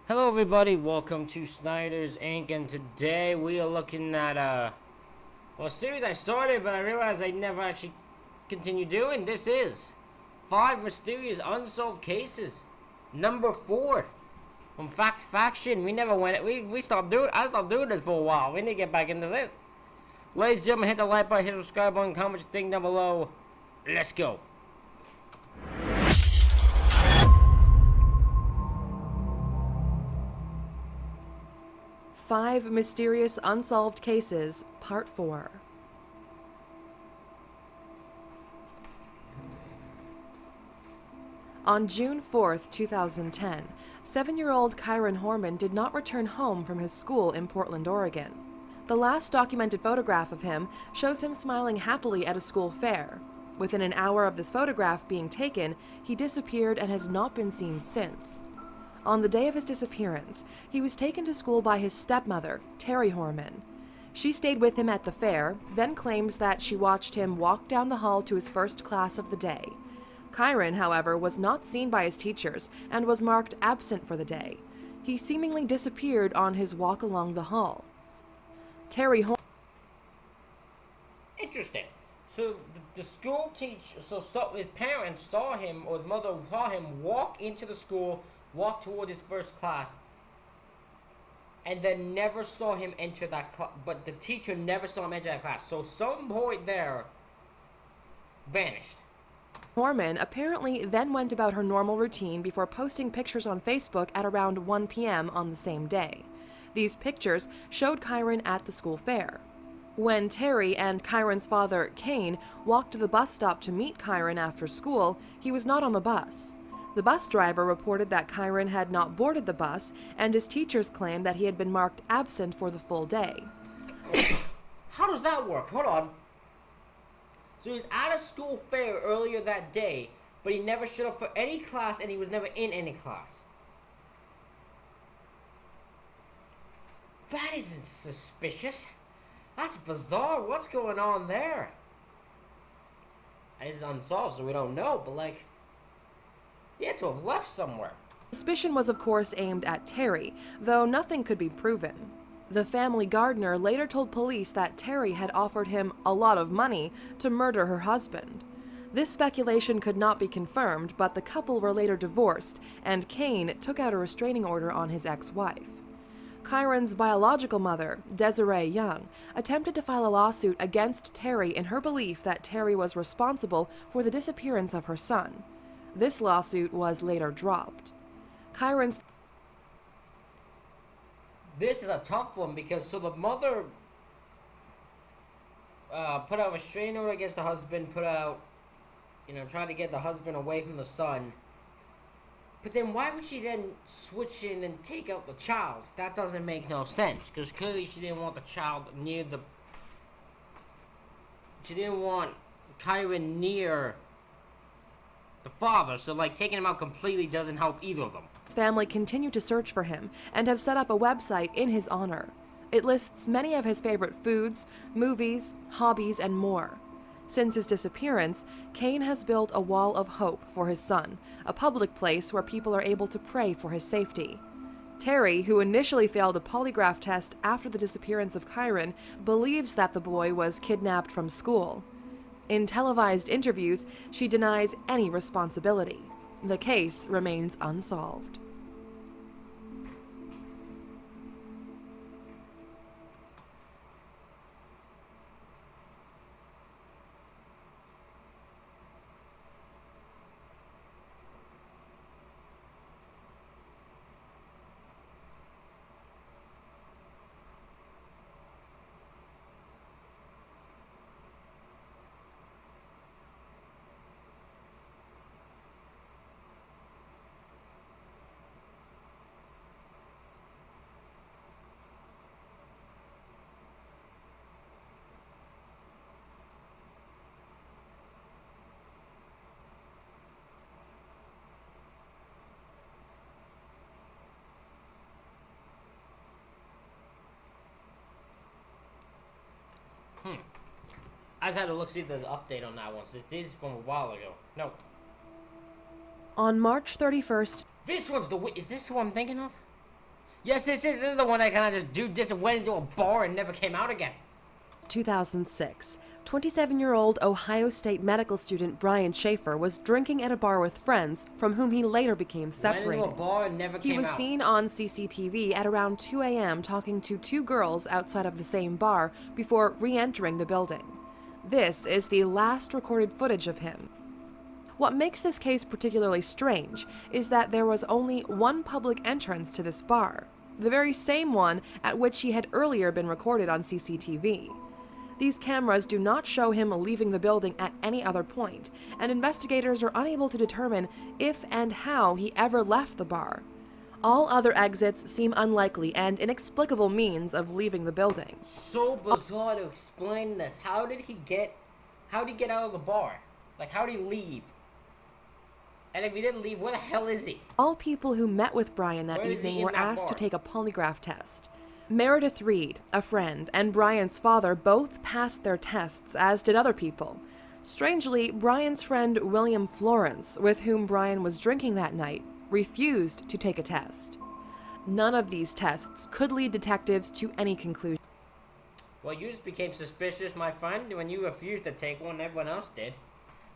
Hello everybody, welcome to Snyder's Inc. And today we are looking at a series I started but I realized I never actually continued doing. This is 5 Mysterious Unsolved Cases, number 4 from Faction. We never went we stopped doing I stopped doing this for a while. We need to get back into this. Ladies and gentlemen, hit the like button, hit the subscribe button, comment what you think down below. Let's go. Five Mysterious Unsolved Cases, Part 4. On June 4th, 2010, 7-year-old Kiren Horman did not return home from his school in Portland, Oregon. The last documented photograph of him shows him smiling happily at a school fair. Within an hour of this photograph being taken, he disappeared and has not been seen since. On the day of his disappearance, he was taken to school by his stepmother, Terry Horman. She stayed with him at the fair, then claims that she watched him walk down the hall to his first class of the day. Kiren, however, was not seen by his teachers and was marked absent for the day. He seemingly disappeared on his walk along the hall. Terry Horman. Interesting. So the school teacher, so his parents saw him, or his mother saw him walk into the school, walk toward his first class, and then never saw him enter that class. But the teacher never saw him enter that class. So some boy there vanished. Horman apparently then went about her normal routine before posting pictures on Facebook at around 1 p.m. on the same day. These pictures showed Kiren at the school fair. When Terry and Kiren's father, Kane, walked to the bus stop to meet Kiren after school, he was not on the bus. The bus driver reported that Kiren had not boarded the bus, and his teachers claimed that he had been marked absent for the full day. How does that work? Hold on. So he was at a school fair earlier that day, but he never showed up for any class, and he was never in any class. That isn't suspicious. That's bizarre. What's going on there? It's unsolved, so we don't know, but like, he had to have left somewhere. Suspicion was of course aimed at Terry, though nothing could be proven. The family gardener later told police that Terry had offered him a lot of money to murder her husband. This speculation could not be confirmed, but the couple were later divorced, and Kane took out a restraining order on his ex-wife. Kiren's biological mother, Desiree Young, attempted to file a lawsuit against Terry in her belief that Terry was responsible for the disappearance of her son. This lawsuit was later dropped. Kiren's... This is a tough one because so the mother put out a restraining order against the husband, tried to get the husband away from the son. But then why would she then switch in and take out the child? That doesn't make no sense, because clearly she didn't want the child near the... She didn't want Kiren near the father, so like taking him out completely doesn't help either of them. His family continue to search for him and have set up a website in his honor. It lists many of his favorite foods, movies, hobbies, and more. Since his disappearance, Kane has built a wall of hope for his son, a public place where people are able to pray for his safety. Terry, who initially failed a polygraph test after the disappearance of Kiren, believes that the boy was kidnapped from school. In televised interviews, she denies any responsibility. The case remains unsolved. I just had to look see if there's an update on that one. So this is from a while ago. No. On March 31st... This one's the... Is this who I'm thinking of? Yes, this is the one that kind of just went into a bar and never came out again. 2006. 27-year-old Ohio State medical student Brian Schaefer was drinking at a bar with friends from whom he later became separated. Went into a bar and never came out. He was seen on CCTV at around 2 a.m. talking to two girls outside of the same bar before re-entering the building. This is the last recorded footage of him. What makes this case particularly strange is that there was only one public entrance to this bar, the very same one at which he had earlier been recorded on CCTV. These cameras do not show him leaving the building at any other point, and investigators are unable to determine if and how he ever left the bar. All other exits seem unlikely and inexplicable means of leaving the building. So bizarre to explain this. How did he get out of the bar? Like, how did he leave? And if he didn't leave, where the hell is he? All people who met with Brian that evening were asked to take a polygraph test. Meredith Reed, a friend, and Brian's father both passed their tests, as did other people. Strangely, Brian's friend William Florence, with whom Brian was drinking that night, refused to take a test. None of these tests could lead detectives to any conclusion. Well, you just became suspicious, my friend, when you refused to take one and everyone else did.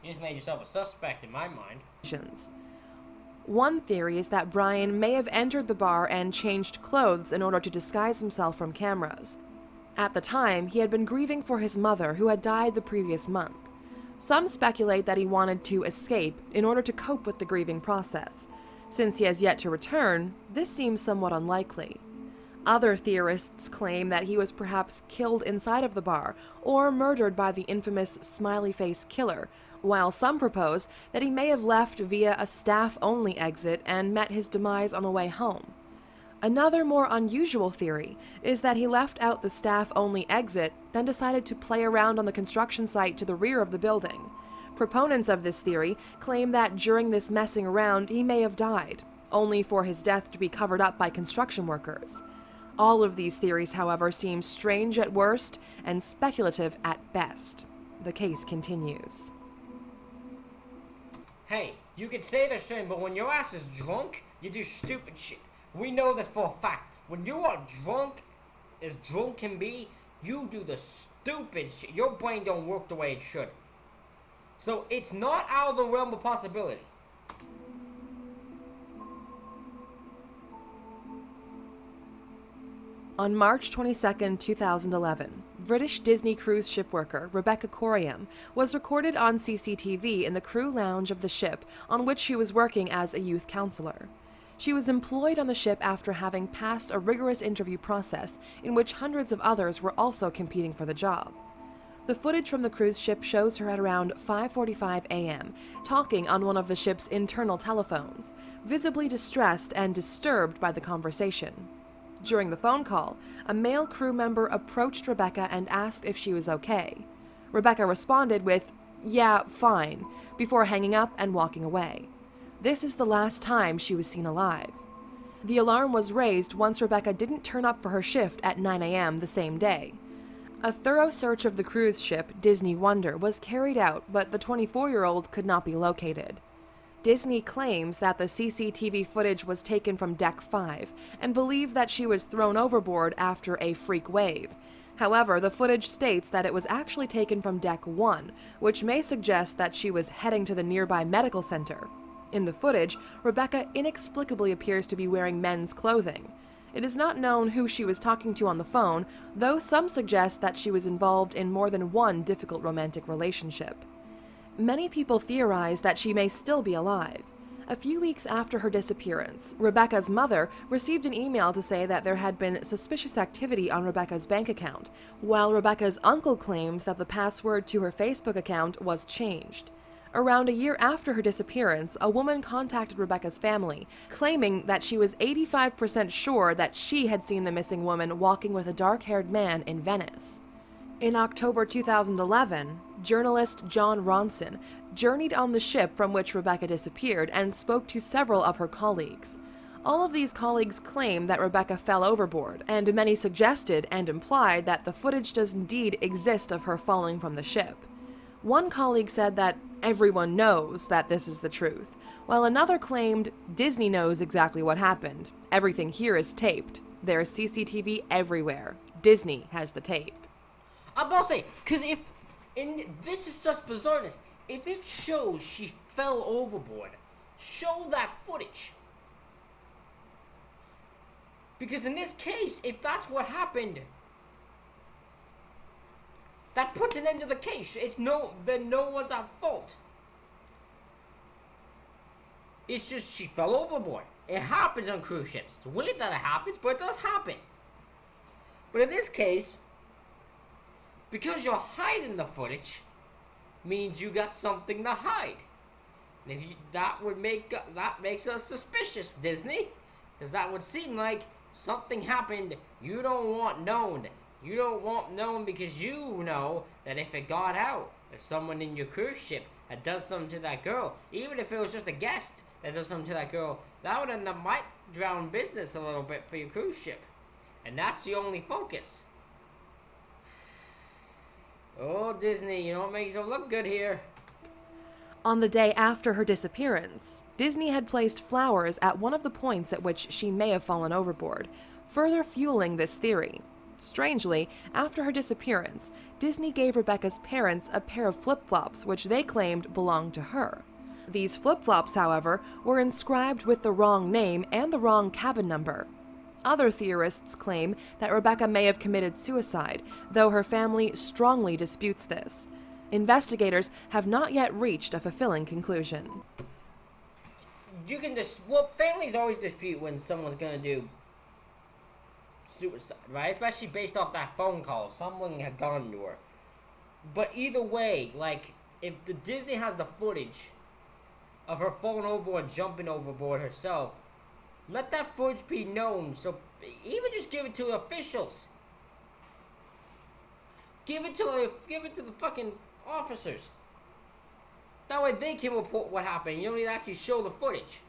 You just made yourself a suspect in my mind. One theory is that Brian may have entered the bar and changed clothes in order to disguise himself from cameras. At the time, he had been grieving for his mother, who had died the previous month. Some speculate that he wanted to escape in order to cope with the grieving process. Since he has yet to return, this seems somewhat unlikely. Other theorists claim that he was perhaps killed inside of the bar or murdered by the infamous smiley face killer, while some propose that he may have left via a staff-only exit and met his demise on the way home. Another more unusual theory is that he left out the staff-only exit, then decided to play around on the construction site to the rear of the building. Proponents of this theory claim that during this messing around he may have died, only for his death to be covered up by construction workers. All of these theories, however, seem strange at worst and speculative at best. The case continues. Hey, you can say they're strange, but when your ass is drunk, you do stupid shit. We know this for a fact. When you are drunk, as drunk can be, you do the stupid shit. Your brain don't work the way it should. So it's not out of the realm of possibility. On March 22, 2011, British Disney cruise ship worker Rebecca Corum was recorded on CCTV in the crew lounge of the ship on which she was working as a youth counselor. She was employed on the ship after having passed a rigorous interview process in which hundreds of others were also competing for the job. The footage from the cruise ship shows her at around 5:45 a.m., talking on one of the ship's internal telephones, visibly distressed and disturbed by the conversation. During the phone call, a male crew member approached Rebecca and asked if she was okay. Rebecca responded with, "Yeah, fine," before hanging up and walking away. This is the last time she was seen alive. The alarm was raised once Rebecca didn't turn up for her shift at 9 a.m. the same day. A thorough search of the cruise ship, Disney Wonder, was carried out, but the 24-year-old could not be located. Disney claims that the CCTV footage was taken from Deck 5 and believed that she was thrown overboard after a freak wave. However, the footage states that it was actually taken from Deck 1, which may suggest that she was heading to the nearby medical center. In the footage, Rebecca inexplicably appears to be wearing men's clothing. It is not known who she was talking to on the phone, though some suggest that she was involved in more than one difficult romantic relationship. Many people theorize that she may still be alive. A few weeks after her disappearance, Rebecca's mother received an email to say that there had been suspicious activity on Rebecca's bank account, while Rebecca's uncle claims that the password to her Facebook account was changed. Around a year after her disappearance, a woman contacted Rebecca's family, claiming that she was 85% sure that she had seen the missing woman walking with a dark-haired man in Venice. In October 2011, journalist John Ronson journeyed on the ship from which Rebecca disappeared and spoke to several of her colleagues. All of these colleagues claim that Rebecca fell overboard, and many suggested and implied that the footage does indeed exist of her falling from the ship. One colleague said that everyone knows that this is the truth, while another claimed Disney knows exactly what happened. Everything here is taped. There's CCTV everywhere. Disney has the tape. I'm about to say, because this is such bizarreness. If it shows she fell overboard, show that footage. Because in this case, if that's what happened, that puts an end to the case. Then no one's at fault. It's just she fell overboard. It happens on cruise ships. It's weird that it happens, but it does happen. But in this case, because you're hiding the footage, means you got something to hide. And that makes us suspicious, Disney, because that would seem like something happened you don't want known. You don't want known because you know that if it got out, that someone in your cruise ship had done something to that girl, even if it was just a guest that does something to that girl, that would might drown business a little bit for your cruise ship. And that's the only focus. Oh, Disney, you know what makes it look good here? On the day after her disappearance, Disney had placed flowers at one of the points at which she may have fallen overboard, further fueling this theory. Strangely, after her disappearance, Disney gave Rebecca's parents a pair of flip-flops which they claimed belonged to her. These flip-flops, however, were inscribed with the wrong name and the wrong cabin number. Other theorists claim that Rebecca may have committed suicide, though her family strongly disputes this. Investigators have not yet reached a fulfilling conclusion. Families always dispute when someone's gonna do suicide, right? Especially based off that phone call. Someone had gone to her. But either way, like, if the Disney has the footage of her falling overboard, jumping overboard herself, let that footage be known. So even just give it to the officials. Give it to the fucking officers. That way they can report what happened. You don't need to actually show the footage.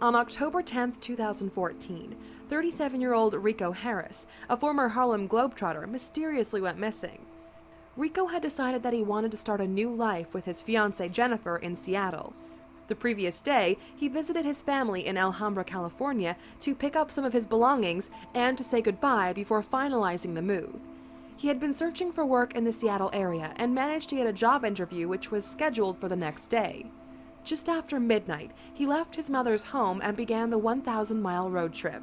On October 10, 2014, 37-year-old Rico Harris, a former Harlem Globetrotter, mysteriously went missing. Rico had decided that he wanted to start a new life with his fiancée Jennifer in Seattle. The previous day, he visited his family in Alhambra, California to pick up some of his belongings and to say goodbye before finalizing the move. He had been searching for work in the Seattle area and managed to get a job interview which was scheduled for the next day. Just after midnight, he left his mother's home and began the 1,000-mile road trip.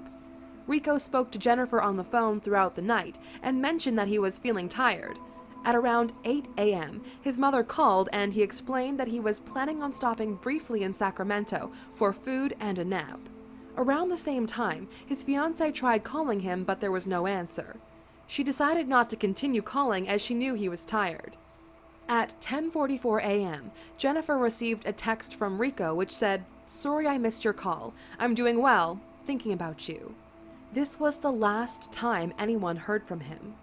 Rico spoke to Jennifer on the phone throughout the night and mentioned that he was feeling tired. At around 8 a.m., his mother called and he explained that he was planning on stopping briefly in Sacramento for food and a nap. Around the same time, his fiancée tried calling him, but there was no answer. She decided not to continue calling as she knew he was tired. At 10:44 a.m., Jennifer received a text from Rico which said, "Sorry I missed your call. I'm doing well, thinking about you." This was the last time anyone heard from him.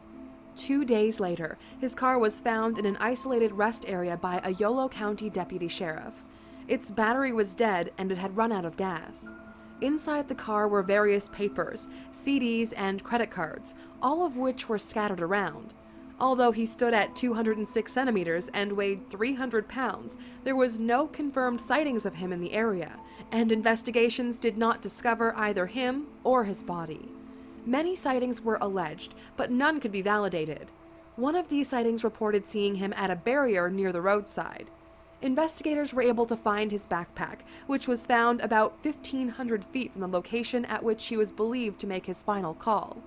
2 days later, his car was found in an isolated rest area by a Yolo County deputy sheriff. Its battery was dead and it had run out of gas. Inside the car were various papers, CDs, and credit cards, all of which were scattered around. Although he stood at 206 centimeters and weighed 300 pounds, there was no confirmed sightings of him in the area, and investigations did not discover either him or his body. Many sightings were alleged, but none could be validated. One of these sightings reported seeing him at a barrier near the roadside. Investigators were able to find his backpack, which was found about 1,500 feet from the location at which he was believed to make his final call.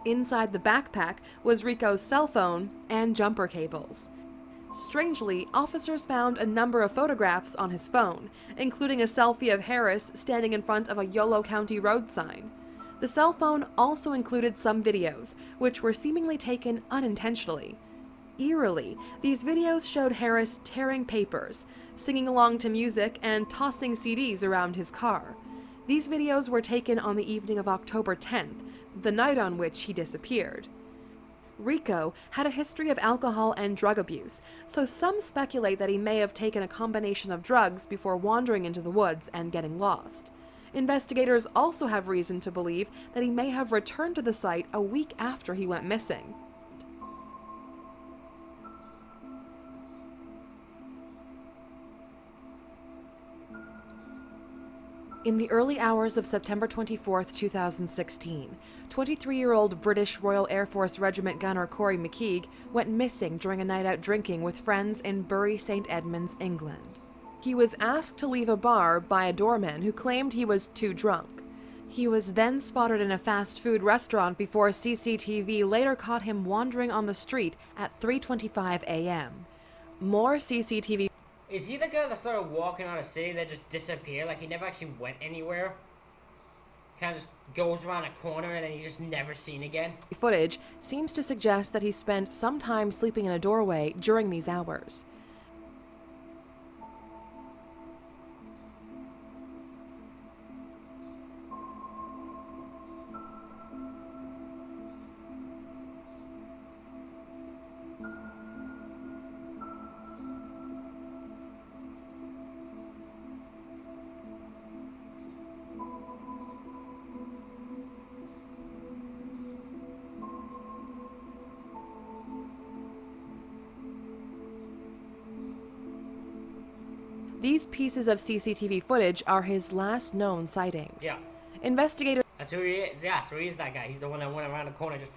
Inside the backpack was Rico's cell phone and jumper cables. Strangely, officers found a number of photographs on his phone, including a selfie of Harris standing in front of a Yolo County road sign. The cell phone also included some videos, which were seemingly taken unintentionally. Eerily, these videos showed Harris tearing papers, singing along to music, and tossing CDs around his car. These videos were taken on the evening of October 10th, the night on which he disappeared. Rico had a history of alcohol and drug abuse, so some speculate that he may have taken a combination of drugs before wandering into the woods and getting lost. Investigators also have reason to believe that he may have returned to the site a week after he went missing. In the early hours of September 24, 2016, 23-year-old British Royal Air Force Regiment gunner Cory Mcke went missing during a night out drinking with friends in Bury St. Edmunds, England. He was asked to leave a bar by a doorman who claimed he was too drunk. He was then spotted in a fast food restaurant before CCTV later caught him wandering on the street at 3:25 a.m. More CCTV. Is he the guy that started walking on a city that just disappeared? Like he never actually went anywhere? Kind of just goes around a corner and then he's just never seen again? Footage seems to suggest that he spent some time sleeping in a doorway during these hours. These pieces of CCTV footage are his last known sightings. Yeah. Investigators That's who he is. Yeah, so he is that guy. He's the one that went around the corner and just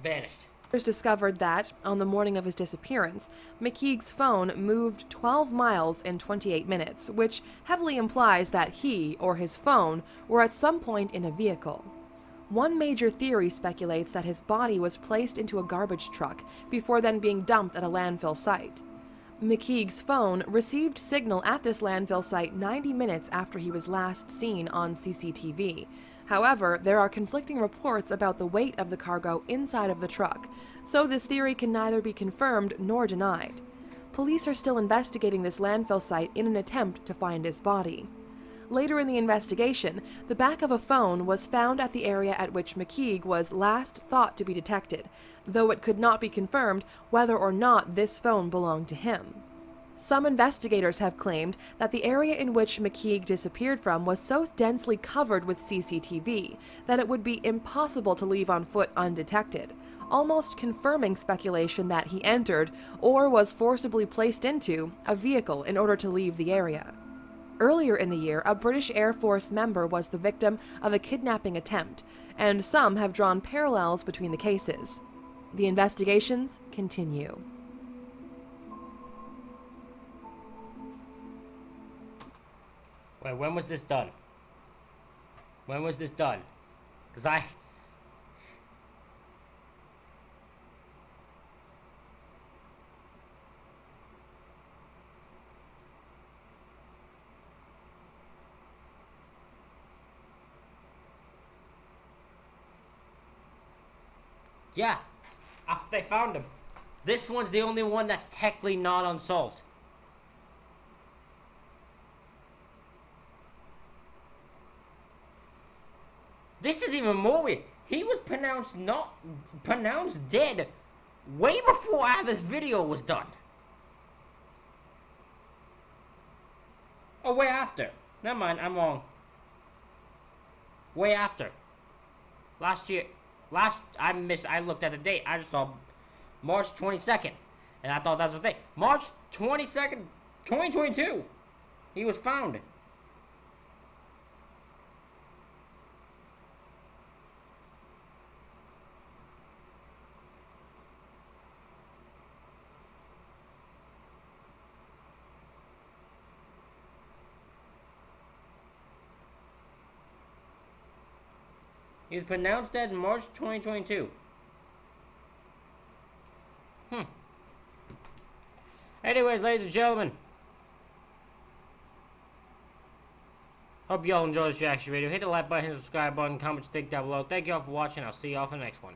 vanished. discovered that, on the morning of his disappearance, McKee's phone moved 12 miles in 28 minutes, which heavily implies that he, or his phone, were at some point in a vehicle. One major theory speculates that his body was placed into a garbage truck before then being dumped at a landfill site. McKee's phone received signal at this landfill site 90 minutes after he was last seen on CCTV. However, there are conflicting reports about the weight of the cargo inside of the truck, so this theory can neither be confirmed nor denied. Police are still investigating this landfill site in an attempt to find his body. Later in the investigation, the back of a phone was found at the area at which Mcke was last thought to be detected, though it could not be confirmed whether or not this phone belonged to him. Some investigators have claimed that the area in which Mcke disappeared from was so densely covered with CCTV that it would be impossible to leave on foot undetected, almost confirming speculation that he entered, or was forcibly placed into, a vehicle in order to leave the area. Earlier in the year, a British Air Force member was the victim of a kidnapping attempt, and some have drawn parallels between the cases. The investigations continue. Wait, when was this done? When was this done? Because yeah, after they found him. This one's the only one that's technically not unsolved. This is even more weird. He was pronounced dead way before this video was done. Oh, way after. Never mind, I'm wrong. Way after. Last year. I looked at the date. I just saw March 22nd. And I thought that was the thing. March 22nd, 2022. He was found. He was pronounced dead in March 2022. Anyways, ladies and gentlemen. Hope y'all enjoyed this reaction video. Hit the like button, hit the subscribe button, comment, stick down below. Thank y'all for watching. I'll see y'all for the next one.